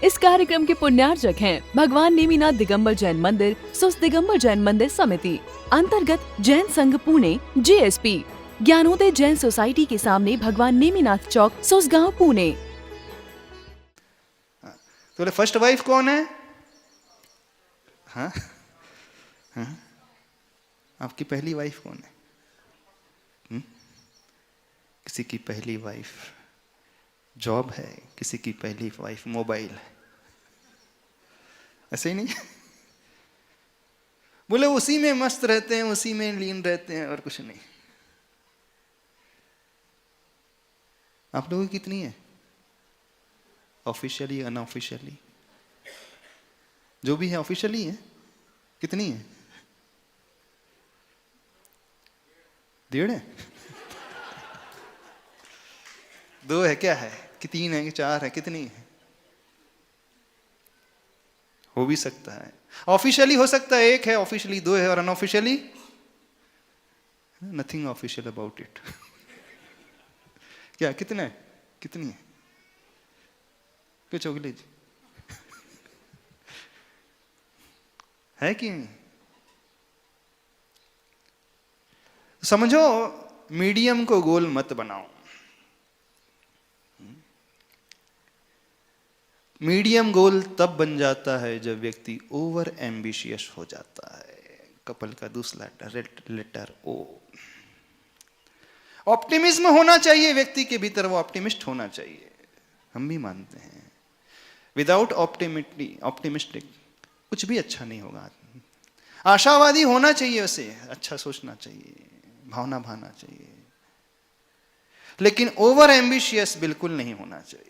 इस कार्यक्रम के पुण्यार्जक हैं भगवान नेमिनाथ दिगंबर जैन मंदिर, सुस दिगंबर जैन मंदिर समिति, अंतर्गत जैन संघ पुणे JSP, ज्ञानोदय जैन सोसाइटी के सामने भगवान नेमिनाथ चौक, सुसगांव, पुणे। तो फर्स्ट वाइफ कौन है? हाँ? हाँ? आपकी पहली वाइफ कौन है? किसी की पहली वाइफ जॉब है, किसी की पहली वाइफ मोबाइल है। ऐसे ही नहीं? बोले उसी में मस्त रहते हैं, उसी में लीन रहते हैं और कुछ नहीं। आप लोगों की कितनी है? ऑफिशियली, अनऑफिशियली, जो भी है ऑफिशियली है, कितनी है? 1.5 है? 2 है क्या है कि 3 है कि 4 है, कितनी है? हो भी सकता है, ऑफिशियली हो सकता है 1 है, ऑफिशियली 2 है, और unofficially nothing official about it. क्या कितना है? कितनी है? कुछ अगले जी है कि नहीं? समझो, मीडियम को गोल मत बनाओ। मीडियम गोल तब बन जाता है जब व्यक्ति ओवर एम्बिशियस हो जाता है। कपल का दूसरा लेटर O। ऑप्टिमिज्म होना चाहिए व्यक्ति के भीतर, वो ऑप्टिमिस्ट होना चाहिए, हम भी मानते हैं। विदाउट ऑप्टिमिस्टिक कुछ भी अच्छा नहीं होगा। आशावादी होना चाहिए, उसे अच्छा सोचना चाहिए, भावना भाना चाहिए, लेकिन ओवर एम्बिशियस बिल्कुल नहीं होना चाहिए।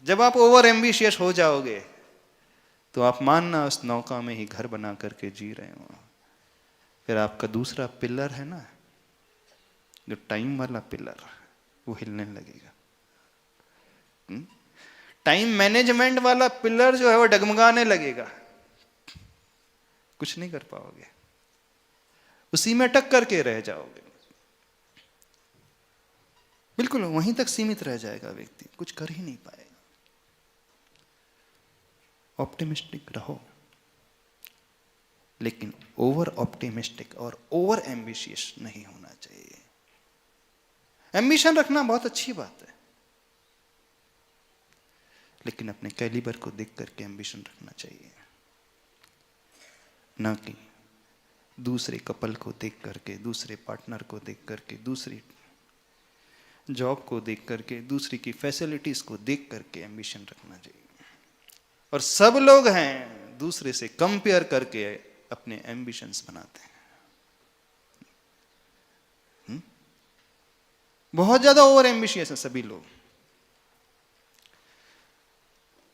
जब आप ओवर एम्बिशियस हो जाओगे तो आप मानना उस नौका में ही घर बना करके जी रहे हो। फिर आपका दूसरा पिलर है ना, जो टाइम वाला पिलर, वो हिलने लगेगा। टाइम मैनेजमेंट वाला पिलर जो है वो डगमगाने लगेगा, कुछ नहीं कर पाओगे, उसी में अटक करके रह जाओगे, बिल्कुल वहीं तक सीमित रह जाएगा व्यक्ति, कुछ कर ही नहीं पाएगा। ऑप्टिमिस्टिक रहो, लेकिन ओवर ऑप्टिमिस्टिक और ओवर एम्बिशियस नहीं होना चाहिए। एम्बिशन रखना बहुत अच्छी बात है, लेकिन अपने कैलिबर को देख करके एम्बिशन रखना चाहिए, ना कि दूसरे कपल को देख करके, दूसरे पार्टनर को देख करके, दूसरी जॉब को देख करके, दूसरी की फैसिलिटीज को देख करके एम्बिशन रखना चाहिए। और सब लोग हैं दूसरे से कंपेयर करके अपने एम्बिशंस बनाते हैं। बहुत ज्यादा ओवर एम्बिशियस है सभी लोग।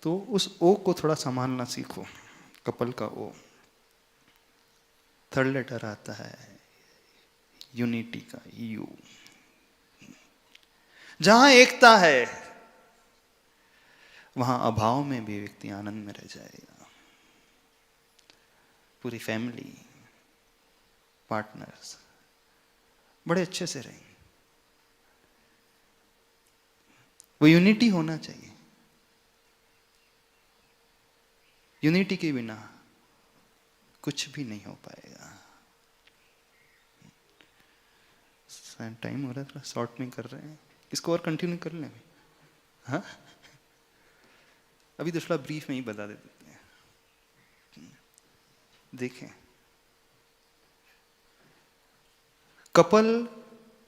तो उस ओ को थोड़ा संभालना सीखो, कपल का ओ। थर्ड लेटर आता है यूनिटी का, यू। जहां एकता है वहां अभाव में भी व्यक्ति आनंद में रह जाएगा। पूरी फैमिली, पार्टनर्स बड़े अच्छे से रहेंगे। वो यूनिटी होना चाहिए। यूनिटी के बिना कुछ भी नहीं हो पाएगा। टाइम हो रहा है, थोड़ा शॉर्ट में कर रहे हैं, इसको और कंटिन्यू कर लें। हाँ, अभी तो थोड़ा ब्रीफ में ही बता देते हैं। देखें, कपल,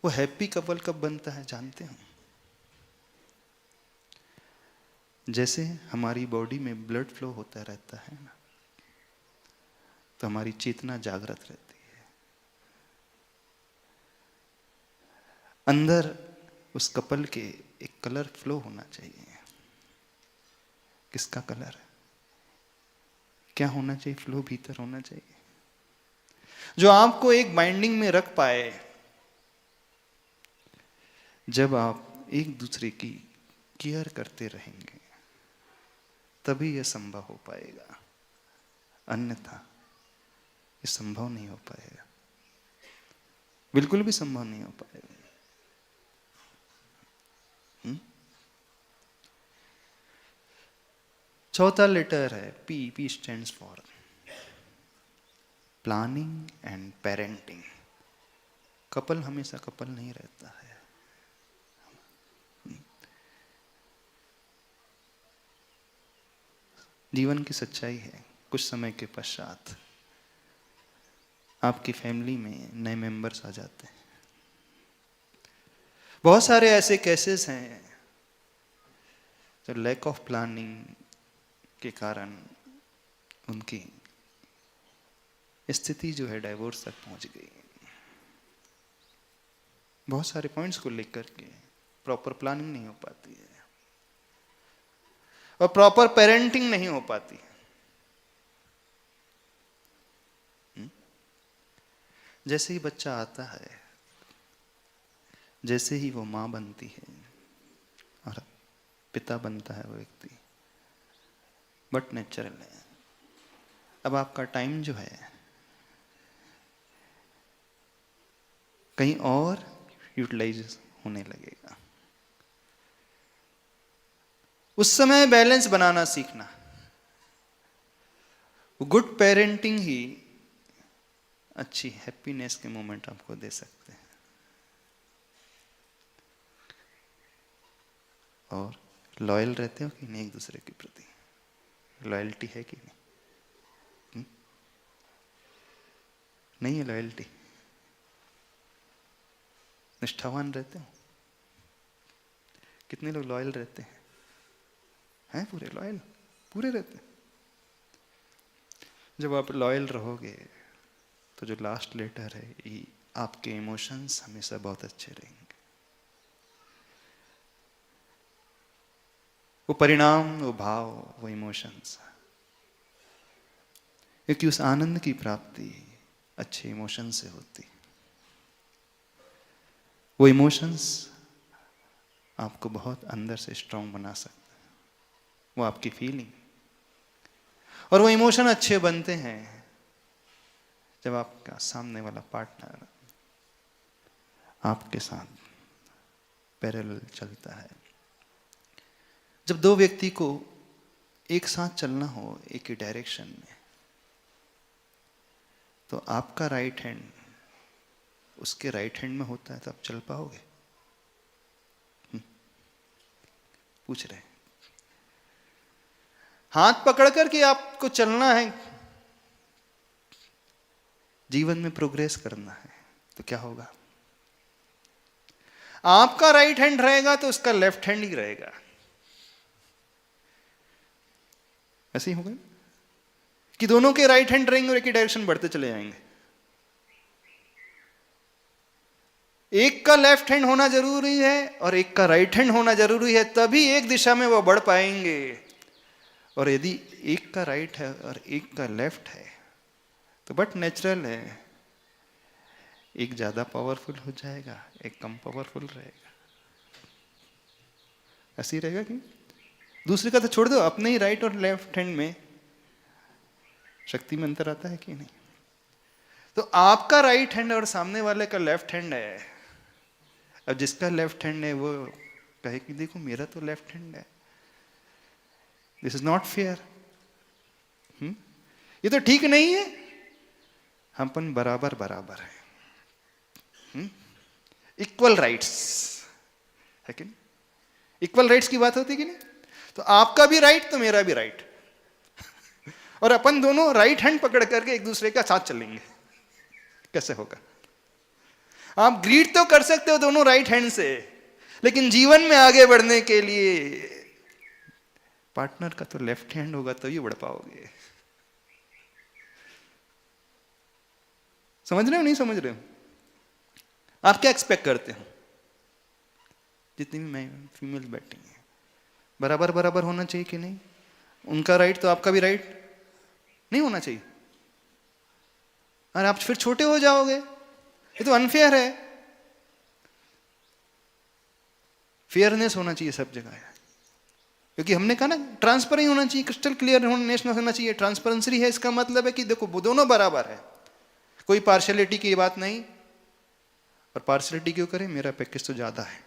वो हैप्पी कपल कब बनता है जानते हो? जैसे हमारी बॉडी में ब्लड फ्लो होता रहता है ना, तो हमारी चेतना जागृत रहती है। अंदर उस कपल के एक कलर फ्लो होना चाहिए। किसका कलर? क्या होना चाहिए? फ्लो भीतर होना चाहिए, जो आपको एक बाइंडिंग में रख पाए। जब आप एक दूसरे की केयर करते रहेंगे तभी यह संभव हो पाएगा, अन्यथा ये संभव नहीं हो पाएगा, बिल्कुल भी संभव नहीं हो पाएगा। चौथा लेटर है P. P stands for planning and parenting. Couple हमेशा कपल नहीं रहता है। जीवन की सच्चाई है, कुछ समय के पश्चात आपकी फैमिली में नए मेंबर्स आ जाते हैं। बहुत सारे ऐसे केसेस हैं जो लैक ऑफ प्लानिंग के कारण उनकी स्थिति जो है डाइवोर्स तक पहुंच गई। बहुत सारे पॉइंट्स को लेकर के प्रॉपर प्लानिंग नहीं हो पाती है और प्रॉपर पेरेंटिंग नहीं हो पाती। जैसे ही बच्चा आता है, जैसे ही वो मां बनती है और पिता बनता है वो व्यक्ति, बट नेचुरल है। अब आपका टाइम जो है कहीं और यूटिलाइज होने लगेगा। उस समय बैलेंस बनाना सीखना। गुड पेरेंटिंग ही अच्छी हैप्पीनेस के मोमेंट आपको दे सकते हैं। और लॉयल रहते हो कि नहीं एक दूसरे के प्रति? लॉयल्टी है कि नहीं? नहीं है लॉयल्टी? निष्ठावान रहते हो? कितने लोग लॉयल रहते हैं? हैं पूरे लॉयल? पूरे रहते हैं। जब आप लॉयल रहोगे तो जो लास्ट लेटर है ये आपके इमोशंस हमेशा बहुत अच्छे रहेंगे। वो परिणाम, वो भाव, वो इमोशंस, क्योंकि उस आनंद की प्राप्ति अच्छे इमोशन से होती। वो इमोशंस आपको बहुत अंदर से स्ट्रांग बना सकते हैं, वो आपकी फीलिंग। और वो इमोशन अच्छे बनते हैं जब आपका सामने वाला पार्टनर आपके साथ पैरेलल चलता है। जब दो व्यक्ति को एक साथ चलना हो एक ही डायरेक्शन में, तो आपका राइट हैंड उसके राइट हैंड में होता है तो आप चल पाओगे? पूछ रहे हैं। हाथ पकड़ करके आपको चलना है, जीवन में प्रोग्रेस करना है, तो क्या होगा? आपका राइट हैंड रहेगा तो उसका लेफ्ट हैंड ही रहेगा। ऐसे ही होगा कि दोनों के राइट हैंड रहेंगे और एक ही डायरेक्शन बढ़ते चले जाएंगे। एक का लेफ्ट हैंड होना जरूरी है और एक का राइट हैंड होना जरूरी है, तभी एक दिशा में वो बढ़ पाएंगे। और यदि एक का राइट है और एक का लेफ्ट है तो बट नेचुरल है, एक ज्यादा पावरफुल हो जाएगा, एक कम पावरफुल रहेगा। ऐसे ही रहेगा कि दूसरे का तो छोड़ दो, अपने ही राइट और लेफ्ट हैंड में शक्ति में अंतर आता है कि नहीं? तो आपका राइट हैंड और सामने वाले का लेफ्ट हैंड है। अब जिसका लेफ्ट हैंड है वो कहे कि देखो मेरा तो लेफ्ट हैंड है, दिस इज नॉट फेयर, ये तो ठीक नहीं है। हम अपन बराबर बराबर है, इक्वल राइट्स है कि नहीं? इक्वल राइट्स की बात होती है कि नहीं? तो आपका भी राइट तो मेरा भी राइट और अपन दोनों राइट हैंड पकड़ करके एक दूसरे का साथ चलेंगे। कैसे होगा? आप ग्रीड तो कर सकते हो दोनों राइट हैंड से, लेकिन जीवन में आगे बढ़ने के लिए पार्टनर का तो लेफ्ट हैंड होगा तभी बढ़ पाओगे। समझ रहे हो नहीं समझ रहे हो? आप क्या एक्सपेक्ट करते हो? जितनी भी मैं फीमेल बैठी हैं, बराबर बराबर होना चाहिए कि नहीं? उनका राइट तो आपका भी राइट नहीं होना चाहिए। और आप फिर छोटे हो जाओगे, ये तो अनफेयर है। फेयरनेस होना चाहिए सब जगह, क्योंकि हमने कहा ना ट्रांसपेरेंट होना चाहिए, क्रिस्टल क्लियर होना चाहिए। ट्रांसपेरेंसी है इसका मतलब है कि देखो वो दोनों बराबर है, कोई पार्शियलिटी की बात नहीं। और पार्शियलिटी क्यों करें? मेरा पैकेज तो ज्यादा है,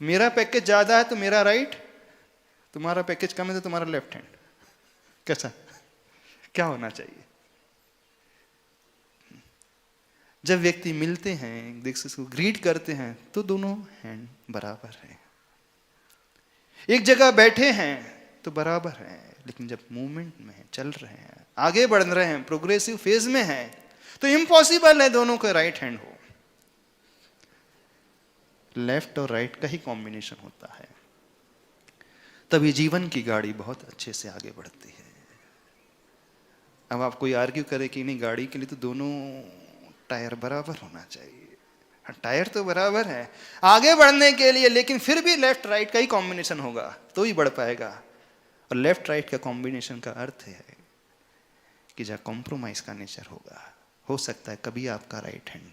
मेरा पैकेज ज्यादा है तो मेरा राइट तुम्हारा पैकेज कम है तो तुम्हारा लेफ्ट हैंड कैसा, क्या होना चाहिए? जब व्यक्ति मिलते हैं, एक दूसरे को ग्रीट करते हैं, तो दोनों हैंड बराबर है। एक जगह बैठे हैं तो बराबर है, लेकिन जब मूवमेंट में है, चल रहे हैं, आगे बढ़ रहे हैं, प्रोग्रेसिव फेज में हैं, तो इम्पॉसिबल है दोनों का राइट हैंड हो। लेफ्ट और राइट का ही कॉम्बिनेशन होता है, तभी जीवन की गाड़ी बहुत अच्छे से आगे बढ़ती है। अब आप कोई आर्ग्यू करे कि नहीं, गाड़ी के लिए तो दोनों टायर बराबर होना चाहिए। हाँ, टायर तो बराबर है आगे बढ़ने के लिए, लेकिन फिर भी लेफ्ट राइट का ही कॉम्बिनेशन होगा तो ही बढ़ पाएगा। और लेफ्ट राइट का कॉम्बिनेशन का अर्थ है कि जहाँ कॉम्प्रोमाइज का नेचर होगा, हो सकता है कभी आपका राइट हैंड,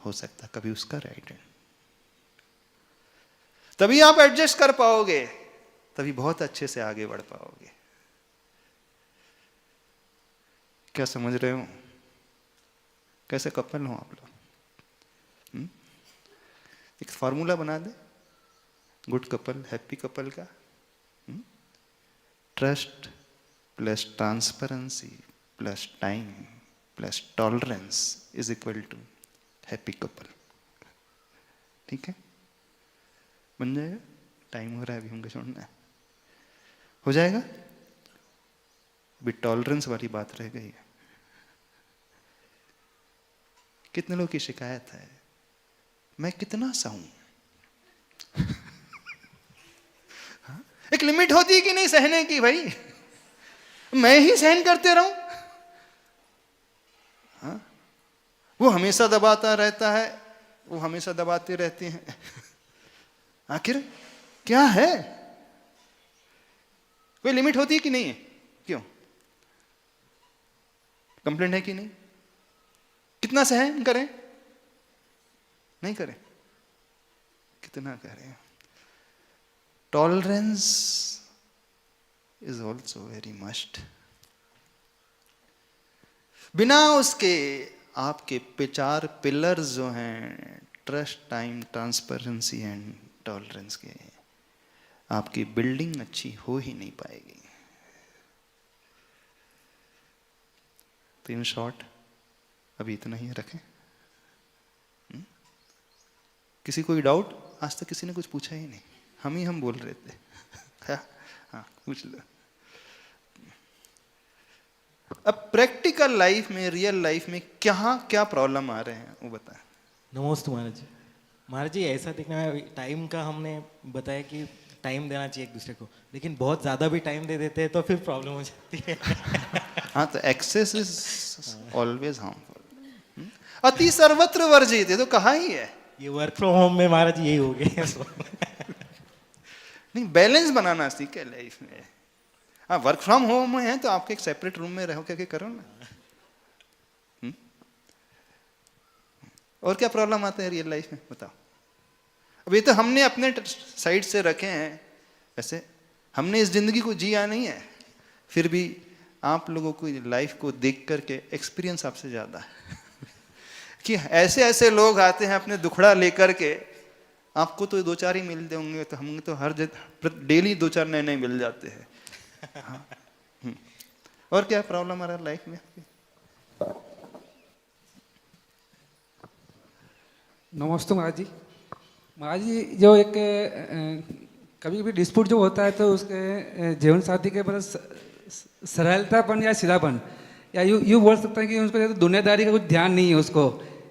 हो सकता है कभी उसका राइट हैंड, तभी आप एडजस्ट कर पाओगे, तभी बहुत अच्छे से आगे बढ़ पाओगे। क्या समझ रहे हो? कैसे कपल हो आप लोग? एक फॉर्मूला बना दे गुड कपल, हैप्पी कपल का। Trust plus transparency plus time plus tolerance is equal to happy couple. ठीक है, बन जाएगा? टाइम हो रहा है, अभी हमको छोड़ना है। हो जाएगा? अभी टॉलरेंस वाली बात रह गई है। कितने लोग की शिकायत है, मैं कितना सहूं? हाँ? एक लिमिट होती है कि नहीं सहने की? भाई मैं ही सहन करते रहूं? हाँ? वो हमेशा दबाता रहता है, वो हमेशा दबाते रहते हैं। आखिर क्या है? कोई लिमिट होती है कि नहीं है? क्यों? कंप्लेंट है कि नहीं? कितना सहन करें? नहीं करें? कितना करें? Tolerance is also very must. बिना उसके आपके 4 पिलर्स जो हैं, trust, time, transparency and tolerance के, आपकी बिल्डिंग अच्छी हो ही नहीं पाएगी। तो इन शॉर्ट अभी इतना ही रखें। किसी कोई डाउट? आज तक किसी ने कुछ पूछा ही नहीं, हम बोल रहे थे। हाँ, पूछ लो। अब प्रैक्टिकल लाइफ में, रियल लाइफ में क्या प्रॉब्लम आ रहे हैं वो बताएं। नमस्ते महाराज जी। महाराज जी, ऐसा देखना है, टाइम का हमने बताया कि टाइम देना चाहिए एक दूसरे को, लेकिन बहुत ज़्यादा भी टाइम दे देते हैं तो फिर प्रॉब्लम हो जाती है। हाँ, तो एक्सेस इज ऑलवेज हार्मफुल। अति सर्वत्र वर्जित, ये तो कहा ही है। ये वर्क फ्रॉम होम में महाराज यही हो गया। नहीं, बैलेंस बनाना सीखे लाइफ में। हाँ, वर्क फ्रॉम होम में है तो आपके एक सेपरेट रूम में रहो करके करो ना। और क्या प्रॉब्लम आते हैं रियल लाइफ में बताओ। अब ये तो हमने अपने साइड से रखे हैं, वैसे हमने इस जिंदगी को जिया नहीं है, फिर भी आप लोगों को लाइफ को देख करके एक्सपीरियंस आपसे ज्यादा है। कि ऐसे ऐसे लोग आते हैं अपने दुखड़ा लेकर के, आपको तो 2-4 ही मिलते होंगे, तो हम तो हर डेली 2-4 नए मिल जाते हैं। हाँ। और क्या प्रॉब्लम आ रहा है लाइफ में? नमस्ते महाराज जी। महाराज जी, जो एक कभी भी डिस्प्यूट जो होता है तो उसके जीवन साथी के पास सरलतापन या सीधापन, या यूँ बोल सकते हैं कि उसको दुनियादारी का कुछ ध्यान नहीं है उसको।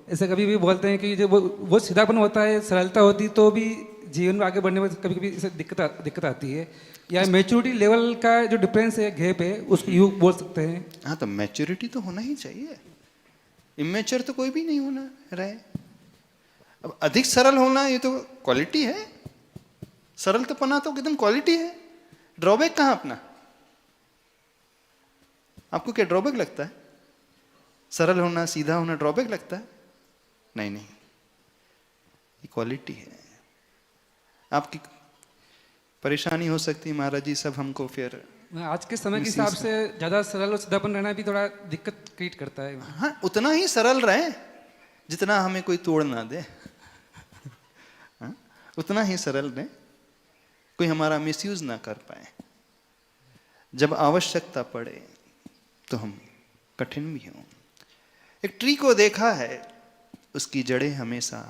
ऐसे कभी भी बोलते हैं कि जो वो सीधापन होता है, सरलता होती तो भी जीवन में आगे बढ़ने में कभी कभी इसे दिक्कत आती है। या मैच्योरिटी लेवल का जो डिफरेंस है, गैप है, उसको यूँ बोल सकते हैं। हाँ, तो मैच्योरिटी तो होना ही चाहिए। इमेच्योर तो कोई भी नहीं होना रहे। अब अधिक सरल होना ये तो क्वालिटी है, सरल तो पना तो एकदम क्वालिटी है। ड्रॉबैक कहाँ अपना? आपको क्या ड्रॉबैक लगता है? सरल होना, सीधा होना ड्रॉबैक लगता है? नहीं, ये क्वालिटी है। आपकी परेशानी हो सकती है महाराज जी, सब हमको फिर आज के समय के हिसाब से ज़्यादा सरल और सीधापन रहना भी थोड़ा दिक्कत क्रिएट करता है। हाँ, उतना ही सरल रहे जितना हमें कोई तोड़ ना दे। हाँ? उतना ही सरल रहे कोई हमारा मिसयूज ना कर पाए, जब आवश्यकता पड़े तो हम कठिन भी हों। एक ट्री को देखा है, उसकी जड़ें हमेशा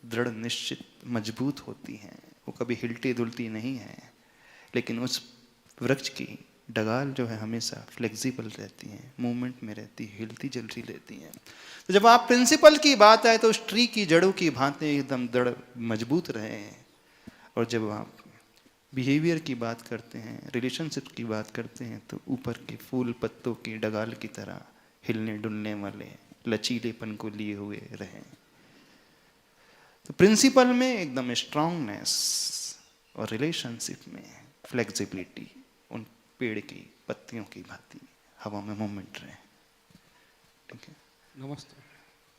दृढ़ निश्चित मजबूत होती हैं, वो कभी हिलती डुलती नहीं है, लेकिन उस वृक्ष की डगाल जो है हमेशा फ्लेक्सिबल रहती हैं, मूवमेंट में रहती है, हिलती जलती रहती हैं। तो जब आप प्रिंसिपल की बात आए तो उस ट्री की जड़ों की भांति एकदम दृढ़ मजबूत रहे हैं, और जब आप बिहेवियर की बात करते हैं, रिलेशनशिप की बात करते हैं, तो ऊपर के फूल पत्तों की डगाल की तरह हिलने डुलने वाले लचीलेपन को लिए हुए रहें। तो प्रिंसिपल में एकदम स्ट्रांगनेस और रिलेशनशिप में फ्लेक्सिबिलिटी, उन पेड़ की पत्तियों की भांति हवा में मूवमेंट रहे। ठीक है, नमस्ते।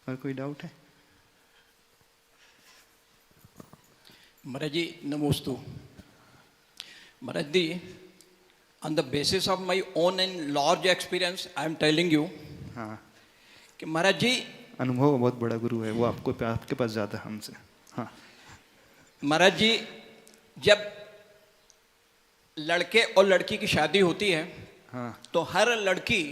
और कोई डाउट है? महाराज जी नमोस्तु। महाराज जी, on the basis of my own and large experience, I am telling you हाँ, कि महाराज जी, अनुभव बहुत बड़ा गुरु है वो, आपके पास ज़्यादा हमसे। हाँ महाराज जी, जब लड़के और लड़की की शादी होती है, हाँ, तो हर लड़की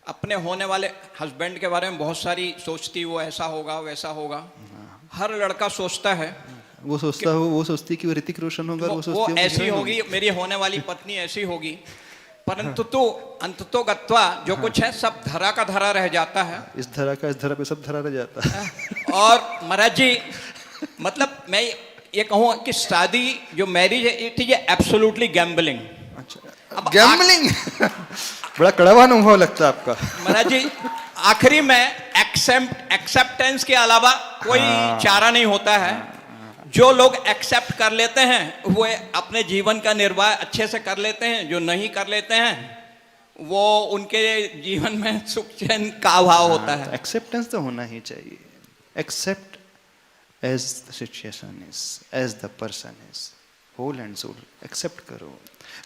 अपने होने वाले हस्बैंड के बारे में बहुत सारी सोचती, वो ऐसा होगा वैसा होगा। हर लड़का सोचता है, वो सोचता हो, वो सोचती कि वो ऋतिक रोशन होगा, वो सोचती वो है ऐसी होगी, मेरी होने वाली पत्नी ऐसी होगी, परंतु तो अंततो गत्वा जो कुछ है सब धरा का धरा रह जाता है। इस धरा का इस धरा पे सब धरा रह जाता है। और महाराज जी, मतलब मैं ये कहूँ कि शादी जो मैरिज है, इट इज एब्सोल्युटली गैम्बलिंग। अच्छा, गैम्बलिंग। बड़ा कड़वा अनुभव लगता है आपका। महाराज जी, आखिरी में एक्सेप्टेंस के अलावा कोई चारा नहीं होता है। जो लोग एक्सेप्ट कर लेते हैं वो अपने जीवन का निर्वाह अच्छे से कर लेते हैं, जो नहीं कर लेते हैं वो उनके जीवन में सुख चैन का अभाव होता है। एक्सेप्टेंस तो होना ही चाहिए। Accept as the situation is, as the person is, whole and soul accept करो।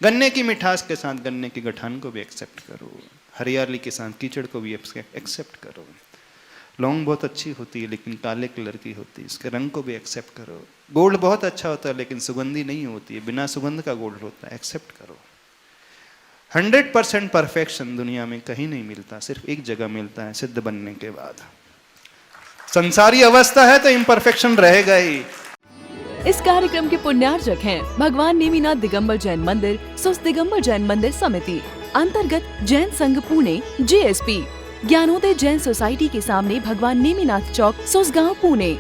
गन्ने की मिठास के साथ गन्ने की गठान को भी एक्सेप्ट करो, हरियाली के साथ कीचड़ को भी एक्सेप्ट करो। लौंग बहुत अच्छी होती है लेकिन काले कलर की होती है, इसके रंग को भी एक्सेप्ट करो। गोल्ड बहुत अच्छा होता है लेकिन सुगंधी नहीं होती है, बिना सुगंध का गोल्ड होता है, एक्सेप्ट करो। 100% परफेक्शन दुनिया में कहीं नहीं मिलता, सिर्फ एक जगह मिलता है, सिद्ध बनने के बाद। संसारी अवस्था है तो इम्परफेक्शन रहेगा ही। इस कार्यक्रम के पुण्यार्जक हैं भगवान नेमिनाथ दिगंबर जैन मंदिर, सुस दिगंबर जैन मंदिर समिति, अंतर्गत जैन संघ पुणे, JSP, ज्ञानोदय जैन सोसाइटी के सामने भगवान नेमिनाथ चौक, सुसगांव, पुणे।